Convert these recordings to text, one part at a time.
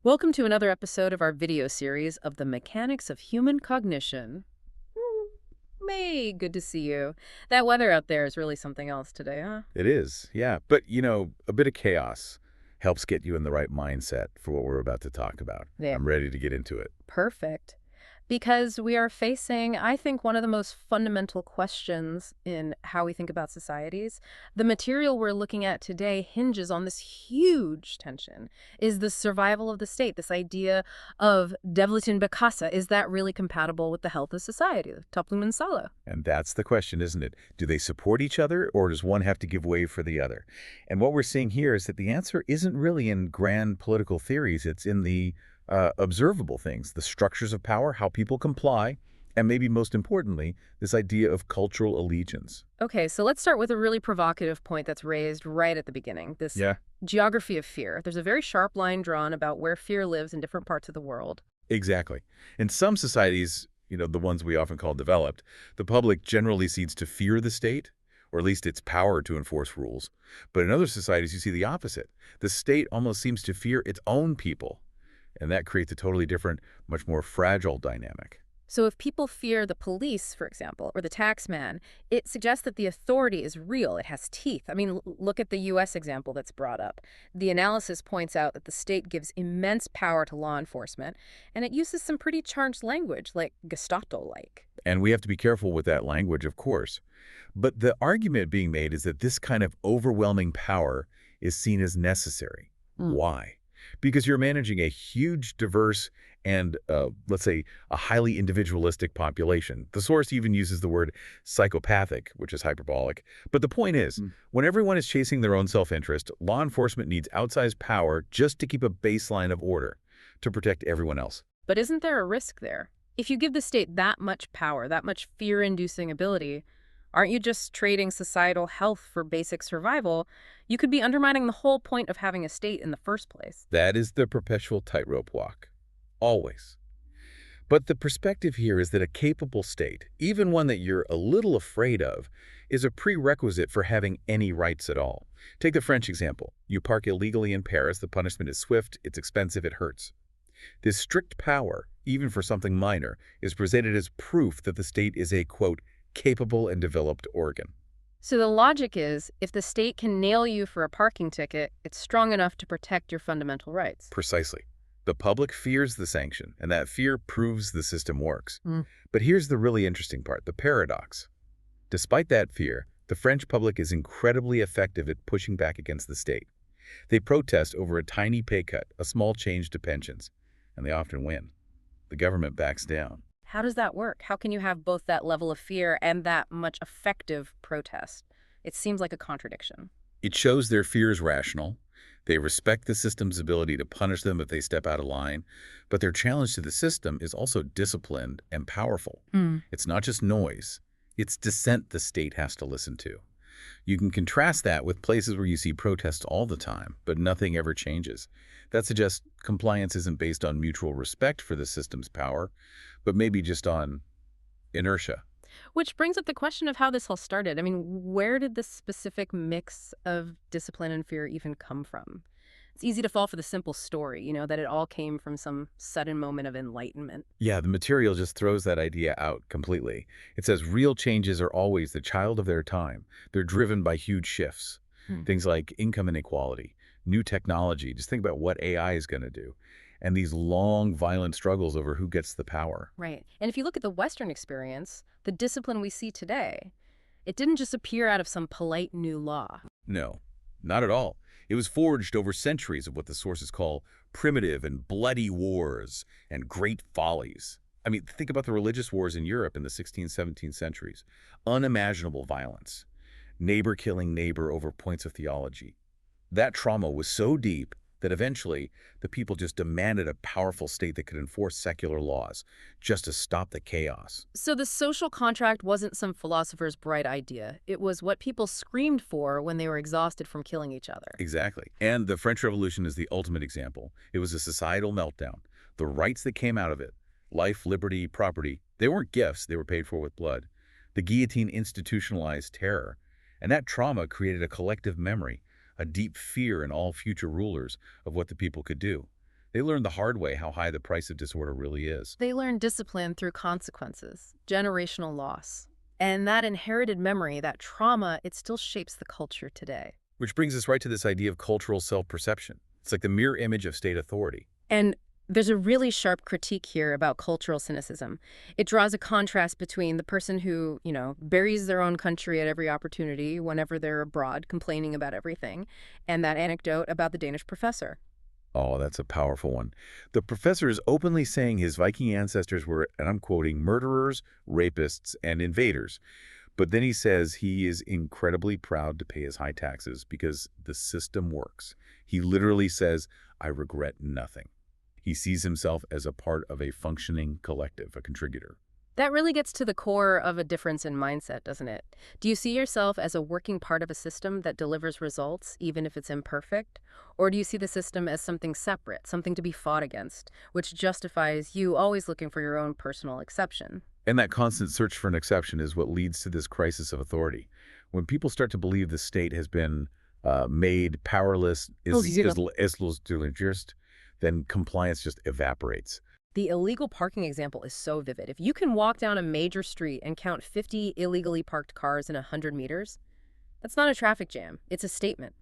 Welcome to another episode of our video series of the mechanics of human cognition. May, good to see you. That weather out there is really something else today, huh? It is, yeah. But, a bit of chaos helps get you in the right mindset for what we're about to talk about. There. I'm ready to get into it. Perfect. Because we are facing, I think, one of the most fundamental questions in how we think about societies. The material we're looking at today hinges on this huge tension. Is the survival of the state, this idea of Devletim Çok Yaşa, is that really compatible with the health of society? Toplum sağlığı. And that's the question, isn't it? Do they support each other, or does one have to give way for the other? And what we're seeing here is that the answer isn't really in grand political theories. It's in the observable things, the structures of power, how people comply, and maybe most importantly, this idea of cultural allegiance. Okay, so let's start with a really provocative point that's raised right at the beginning, this Yeah, geography of fear. There's a very sharp line drawn about where fear lives in different parts of the world. exactly. In some societies, the ones we often call developed, the public generally seems to fear the state, or at least its power to enforce rules. But in other societies, you see the opposite. The state almost seems to fear its own people. And that creates a totally different, much more fragile dynamic. So if people fear the police, for example, or the tax man, it suggests that the authority is real, it has teeth. I mean, look at the U.S. example that's brought up. The analysis points out that the state gives immense power to law enforcement, and it uses some pretty charged language, like Gestapo-like. And we have to be careful with that language, of course. But the argument being made is that this kind of overwhelming power is seen as necessary. Why? Because you're managing a huge, diverse, and, let's say, a highly individualistic population. The source even uses the word psychopathic, which is hyperbolic. But the point is, when everyone is chasing their own self-interest, law enforcement needs outsized power just to keep a baseline of order, to protect everyone else. But isn't there a risk there? If you give the state that much power, that much fear-inducing ability, aren't you just trading societal health for basic survival? You could be undermining the whole point of having a state in the first place. That is the perpetual tightrope walk. Always. But the perspective here is that a capable state, even one that you're a little afraid of, is a prerequisite for having any rights at all. Take the French example. You park illegally in Paris, the punishment is swift, it's expensive, it hurts. This strict power, even for something minor, is presented as proof that the state is a, quote, capable and developed organ. So the logic is, if the state can nail you for a parking ticket, it's strong enough to protect your fundamental rights. Precisely. The public fears the sanction, and that fear proves the system works. But here's the really interesting part, the paradox. Despite that fear, the French public is incredibly effective at pushing back against the state. They protest over a tiny pay cut, a small change to pensions, and they often win. The government backs down. How does that work? How can you have both that level of fear and that much effective protest? It seems like a contradiction. It shows their fear is rational. They respect the system's ability to punish them if they step out of line, but their challenge to the system is also disciplined and powerful. It's not just noise. It's dissent the state has to listen to. You can contrast that with places where you see protests all the time, but nothing ever changes. That suggests compliance isn't based on mutual respect for the system's power, but maybe just on inertia. Which brings up the question of how this all started. I mean, where did this specific mix of discipline and fear even come from? It's easy to fall for the simple story, that it all came from some sudden moment of enlightenment. Yeah, the material just throws that idea out completely. It says real changes are always the child of their time. They're driven by huge shifts. Things like income inequality, new technology. Just think about what AI is going to do. And these long, violent struggles over who gets the power. Right. And if you look at the Western experience, the discipline we see today, it didn't just appear out of some polite new law. No, not at all. It was forged over centuries of what the sources call primitive and bloody wars and great follies. I mean, think about the religious wars in Europe in the 16th, 17th centuries. Unimaginable violence. Neighbor killing neighbor over points of theology. That trauma was so deep that eventually the people just demanded a powerful state that could enforce secular laws just to stop the chaos. So the social contract wasn't some philosopher's bright idea. It was what people screamed for when they were exhausted from killing each other. Exactly. And the French Revolution is the ultimate example. It was a societal meltdown. The rights that came out of it, life, liberty, property, they weren't gifts, they were paid for with blood. The guillotine institutionalized terror, and that trauma created a collective memory, a deep fear in all future rulers of what the people could do. They learn the hard way how high the price of disorder really is. They learn discipline through consequences, generational loss. And that inherited memory, that trauma, it still shapes the culture today. Which brings us right to this idea of cultural self-perception. It's like the mirror image of state authority. And there's a really sharp critique here about cultural cynicism. It draws a contrast between the person who, buries their own country at every opportunity whenever they're abroad complaining about everything, and that anecdote about the Danish professor. Oh, that's a powerful one. The professor is openly saying his Viking ancestors were, and I'm quoting, murderers, rapists, and invaders. But then he says he is incredibly proud to pay his high taxes because the system works. He literally says, I regret nothing. He sees himself as a part of a functioning collective, a contributor. That really gets to the core of a difference in mindset, doesn't it? Do you see yourself as a working part of a system that delivers results, even if it's imperfect? Or do you see the system as something separate, something to be fought against, which justifies you always looking for your own personal exception? And that constant search for an exception is what leads to this crisis of authority. When people start to believe the state has been made powerless, then compliance just evaporates. The illegal parking example is so vivid. If you can walk down a major street and count 50 illegally parked cars in 100 meters, that's not a traffic jam. It's a statement.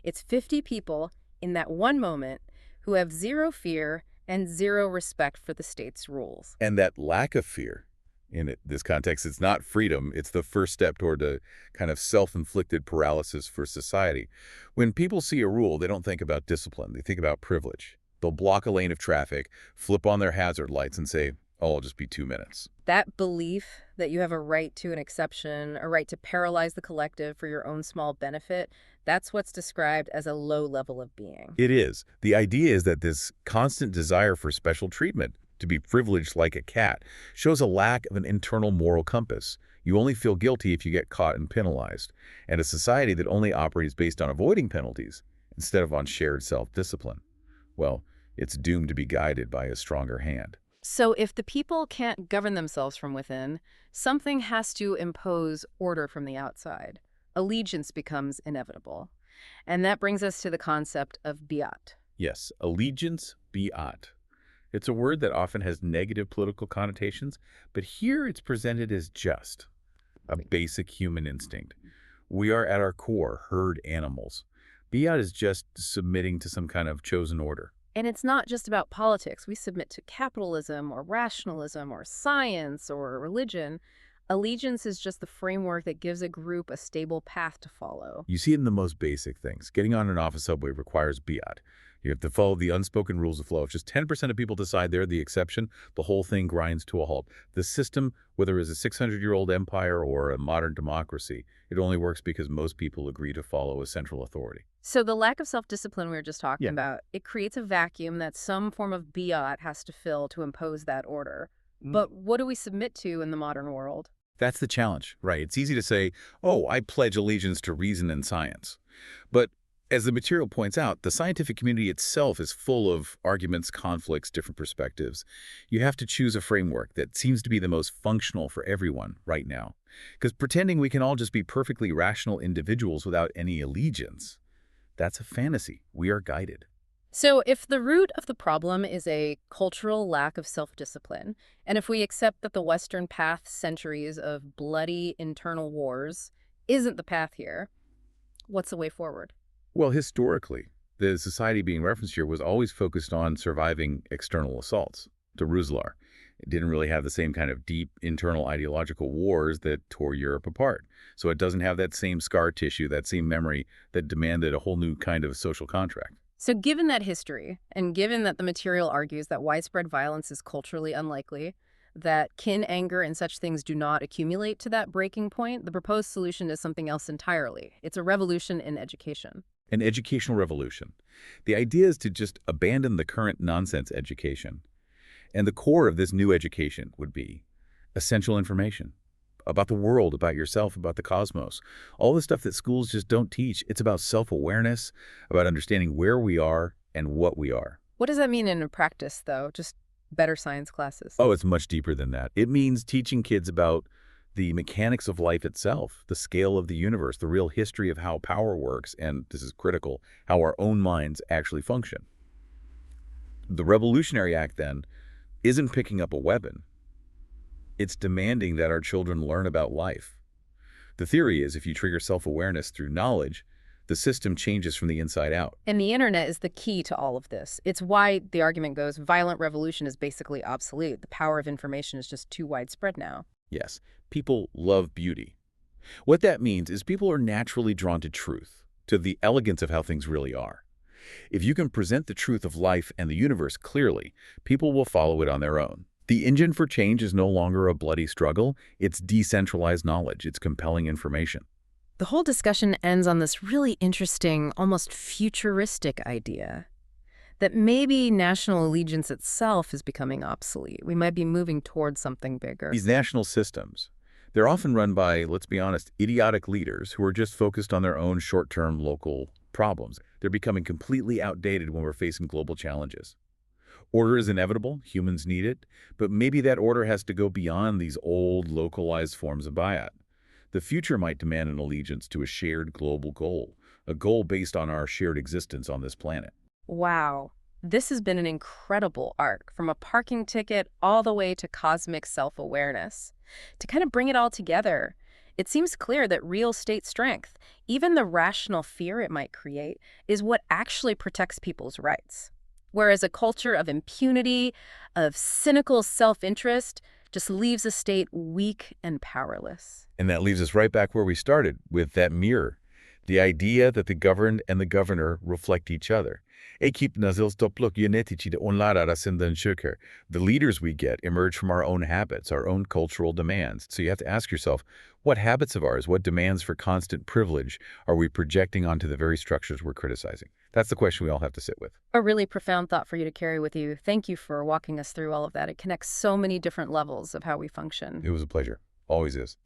It's 50 people in that one moment who have zero fear and zero respect for the state's rules. And that lack of fear, this context, it's not freedom. It's the first step toward a kind of self-inflicted paralysis for society. When people see a rule, they don't think about discipline. They think about privilege. They'll block a lane of traffic, flip on their hazard lights, and say, oh, it'll just be 2 minutes. That belief that you have a right to an exception, a right to paralyze the collective for your own small benefit, that's what's described as a low level of being. It is. The idea is that this constant desire for special treatment, to be privileged like a cat, shows a lack of an internal moral compass. You only feel guilty if you get caught and penalized. And a society that only operates based on avoiding penalties instead of on shared self-discipline, well, it's doomed to be guided by a stronger hand. So if the people can't govern themselves from within, something has to impose order from the outside. Allegiance becomes inevitable. And that brings us to the concept of biat. Yes, allegiance, biat. It's a word that often has negative political connotations, but here it's presented as just a basic human instinct. We are at our core herd animals. Biat is just submitting to some kind of chosen order. And it's not just about politics. We submit to capitalism or rationalism or science or religion. Allegiance is just the framework that gives a group a stable path to follow. You see it in the most basic things. Getting on an office subway requires biat. You have to follow the unspoken rules of flow. If just 10% of people decide they're the exception, the whole thing grinds to a halt. The system, whether it's a 600-year-old empire or a modern democracy, it only works because most people agree to follow a central authority. So the lack of self-discipline we were just talking about, it creates a vacuum that some form of biat has to fill to impose that order. But what do we submit to in the modern world? That's the challenge, right? It's easy to say, oh, I pledge allegiance to reason and science. But as the material points out, the scientific community itself is full of arguments, conflicts, different perspectives. You have to choose a framework that seems to be the most functional for everyone right now. Because pretending we can all just be perfectly rational individuals without any allegiance, that's a fantasy. We are guided. So if the root of the problem is a cultural lack of self-discipline, and if we accept that the Western path, centuries of bloody internal wars, isn't the path here, what's the way forward? Well, historically, the society being referenced here was always focused on surviving external assaults to Ruslar. It didn't really have the same kind of deep internal ideological wars that tore Europe apart. So it doesn't have that same scar tissue, that same memory that demanded a whole new kind of social contract. So given that history, and given that the material argues that widespread violence is culturally unlikely, that kin, anger, and such things do not accumulate to that breaking point, the proposed solution is something else entirely. It's a revolution in education. An educational revolution. The idea is to just abandon the current nonsense education. And the core of this new education would be essential information about the world, about yourself, about the cosmos. All the stuff that schools just don't teach. It's about self-awareness, about understanding where we are and what we are. What does that mean in practice, though? Just better science classes? Oh, it's much deeper than that. It means teaching kids about the mechanics of life itself, the scale of the universe, the real history of how power works, and this is critical, how our own minds actually function. The Revolutionary Act, then, isn't picking up a weapon. It's demanding that our children learn about life. The theory is if you trigger self-awareness through knowledge, the system changes from the inside out. And the internet is the key to all of this. It's why the argument goes violent revolution is basically obsolete. The power of information is just too widespread now. Yes, people love beauty. What that means is people are naturally drawn to truth, to the elegance of how things really are. If you can present the truth of life and the universe clearly, people will follow it on their own. The engine for change is no longer a bloody struggle. It's decentralized knowledge. It's compelling information. The whole discussion ends on this really interesting, almost futuristic idea that maybe national allegiance itself is becoming obsolete. We might be moving towards something bigger. These national systems, they're often run by, let's be honest, idiotic leaders who are just focused on their own short-term local problems. They're becoming completely outdated when we're facing global challenges. Order is inevitable, humans need it, but maybe that order has to go beyond these old, localized forms of biat. The future might demand an allegiance to a shared global goal, a goal based on our shared existence on this planet. Wow. This has been an incredible arc, from a parking ticket all the way to cosmic self-awareness. To kind of bring it all together, it seems clear that real state strength, even the rational fear it might create, is what actually protects people's rights. Whereas a culture of impunity, of cynical self-interest, just leaves a state weak and powerless. And that leaves us right back where we started, with that mirror. The idea that the governed and the governor reflect each other. The leaders we get emerge from our own habits, our own cultural demands. So you have to ask yourself, what habits of ours, what demands for constant privilege are we projecting onto the very structures we're criticizing? That's the question we all have to sit with. A really profound thought for you to carry with you. Thank you for walking us through all of that. It connects so many different levels of how we function. It was a pleasure. Always is.